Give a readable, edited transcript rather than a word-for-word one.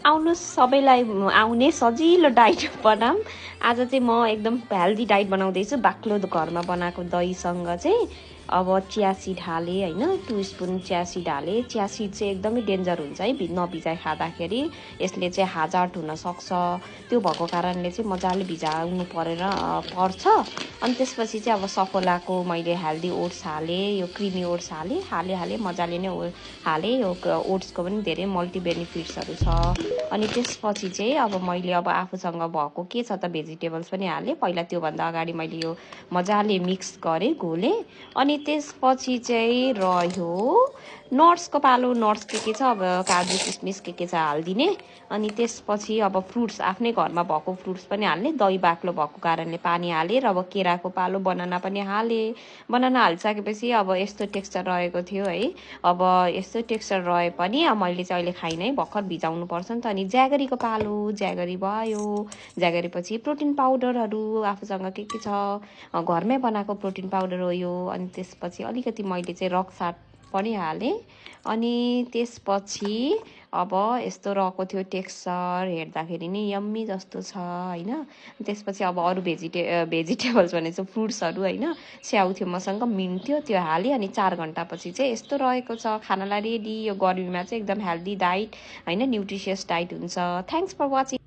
आउनुहोस् सबैलाई आउने सजिलो डाइट बनाऊँ। आज चाहिँ म एकदम हेल्दी डाइट बनाउँदैछु। बाक्लो घरमा बनाएको दहीसँग चाहिँ अब चिया सिड हालेँ होइन, 2 स्पुन चिया सिड हालेँ। चिया सिड चाहिँ एकदमै डेन्जर हुन्छ है नभिजाइ खाँदाखेरि, यसले चाहिँ हार्ट हुनसक्छ। त्यो भएको कारणले चाहिँ मजाले भिजाउनु पर्छ। अनि त्यसपछि चाहिँ अब सफोलाको मैले हेल्दी ओट्स हालेँ, यो क्रिमी ओट्स हालेँ मजाले नै हालेँ। यो ओट्सको पनि धेरै मल्टी बेनिफिट्सहरू छ। अनि त्यसपछि चाहिँ अब मैले अब आफूसँग भएको के छ त भेजिटेबल्स पनि हालेँ। पहिला त्योभन्दा अगाडि मैले यो मजाले मिक्स गरेँ, घोलेँ। अनि त्यसपछि चाहिँ रह्यो नट्सको पालो। नट्स के छ अब काजु किसमिस के छ हालिदिने। अनि त्यसपछि अब फ्रुट्स आफ्नै घरमा भएको फ्रुट्स पनि हाल्ने। दही बाक्लो भएको कारणले पानी हालेर अब केराको पालो बनाना पनि हालेँ। बनाना हालिसकेपछि अब यस्तो टेक्सचर रहेको थियो है। अब यस्तो टेक्सचर रहे पनि अब मैले चाहिँ अहिले खाइनै भर्खर भिजाउनु पर्छ नि त। अनि ज्यागरीको पालो, ज्यागरी भयो। ज्यागरीपछि प्रोटिन पाउडरहरू आफूसँग के छ घरमै बनाएको प्रोटिन पाउडर हो यो। अनि त्यसपछि अलिकति मैले चाहिँ रक साल्ट पनि हालेँ। अनि त्यसपछि अब यस्तो रहेको थियो टेक्सचर, हेर्दाखेरि नि यम्मी जस्तो छ होइन। त्यसपछि अब अरू भेजिटेबल्स भनेको फ्रुट्सहरू होइन, स्याउ थियो मसँग, मिन्ट थियो, त्यो हालेँ। अनि 4 घन्टापछि चाहिँ यस्तो रहेको छ खानालाई रेडी। यो गर्मीमा चाहिँ एकदम हेल्दी डाइट होइन, न्युट्रिसियस डाइट हुन्छ। Thanks for watching.